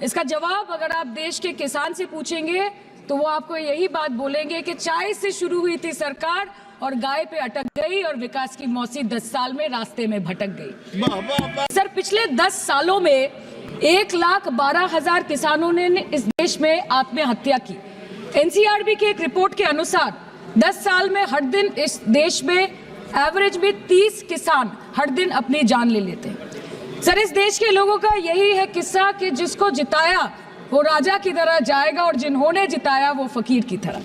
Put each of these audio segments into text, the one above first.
इसका जवाब अगर आप देश के किसान से पूछेंगे तो वो आपको यही बात बोलेंगे कि चाय से शुरू हुई थी सरकार और गाय पे अटक गई और विकास की मौसी 10 साल में रास्ते में भटक गई। सर, पिछले 10 सालों में 1,12,000 किसानों ने इस देश में आत्महत्या की। एनसीआरबी की एक रिपोर्ट के अनुसार 10 साल में हर दिन इस देश में एवरेज में 30 किसान हर दिन अपनी जान ले लेते हैं। सर, इस देश के लोगों का यही है किस्सा कि जिसको जिताया वो राजा की तरह जाएगा और जिन्होंने जिताया वो फकीर की तरह।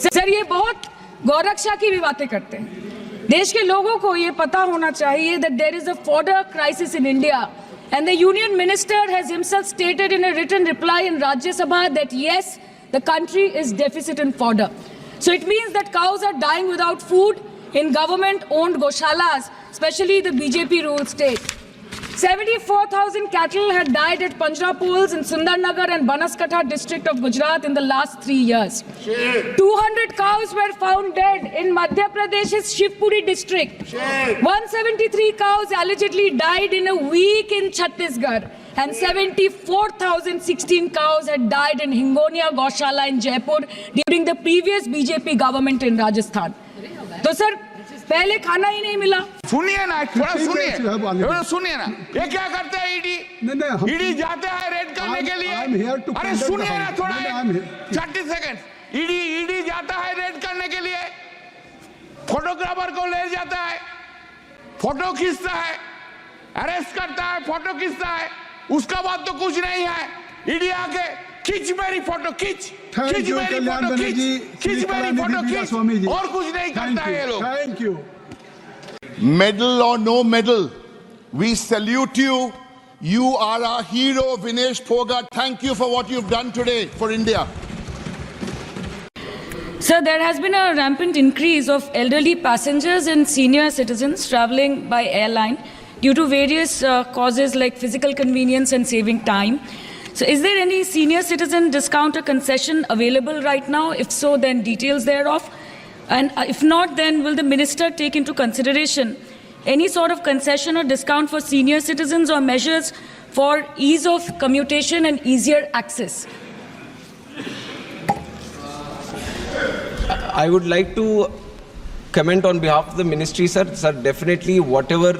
सर, ये बहुत गौरक्षा की भी बातें करते हैं। देश के लोगों को ये पता होना चाहिए that there is a fodder crisis in India and the union minister has himself stated in a written reply in Rajya Sabha that yes, the country is deficit in fodder. So it means that cows are dying without food in government-owned goshalas, especially the BJP-ruled state. 74,000 cattle had died at Panjrapols in Sundarnagar and Banaskantha district of Gujarat in the last 3 years. 200 cows were found dead in Madhya Pradesh's Shivpuri district. 173 cows allegedly died in a week in Chhattisgarh. And 74,016 cows had died in Hingonia Goshala in Jaipur during the previous BJP government in Rajasthan. तो sir, पहले खाना ही नहीं मिला। सुनिए ना, थोड़ा सुनिए ना, ये क्या करते हैं ईडी? ईडी जाते हैं रेड करने के लिए। अरे सुनिए ना थोड़ा, 30 सेकंड। ईडी जाता है रेड करने के लिए, फोटोग्राफर को ले जाता है, फोटो खींचता है, अरेस्ट करता है, फोटो खींचता है, उसका बाद तो कुछ नहीं है। ईडी आके खींच मेरी फोटो, खींच मेरी फोटो, खींच मेरी फोटो, खींच, और कुछ नहीं करता है ये लोग। Thank you. Medal or no medal, we salute you. You are our hero, Vinesh Phogat. Thank you for what you've done today for India. Sir, there has been a rampant increase of elderly passengers and senior citizens traveling by airline due to various causes like physical convenience and saving time. So is there any senior citizen discount or concession available right now? If so, then details thereof. And if not, then will the minister take into consideration any sort of concession or discount for senior citizens or measures for ease of commutation and easier access? I would like to comment on behalf of the ministry, sir. Sir, definitely whatever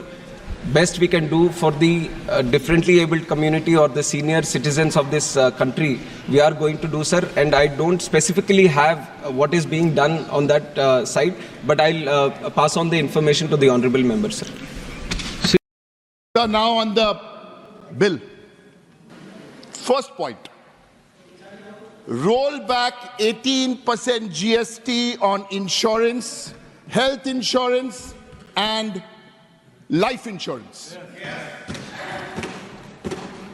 best we can do for the differently abled community or the senior citizens of this country, we are going to do, sir. And I don't specifically have what is being done on that side, but I'll pass on the information to the honorable member, sir. Now on the bill. First point. Roll back 18% GST on insurance, health insurance, and life insurance.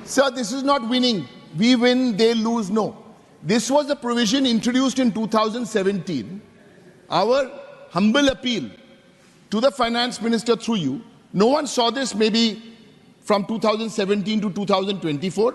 Sir, this is not winning. We win, they lose. No. This was a provision introduced in 2017. Our humble appeal to the finance minister through you. No one saw this maybe from 2017 to 2024.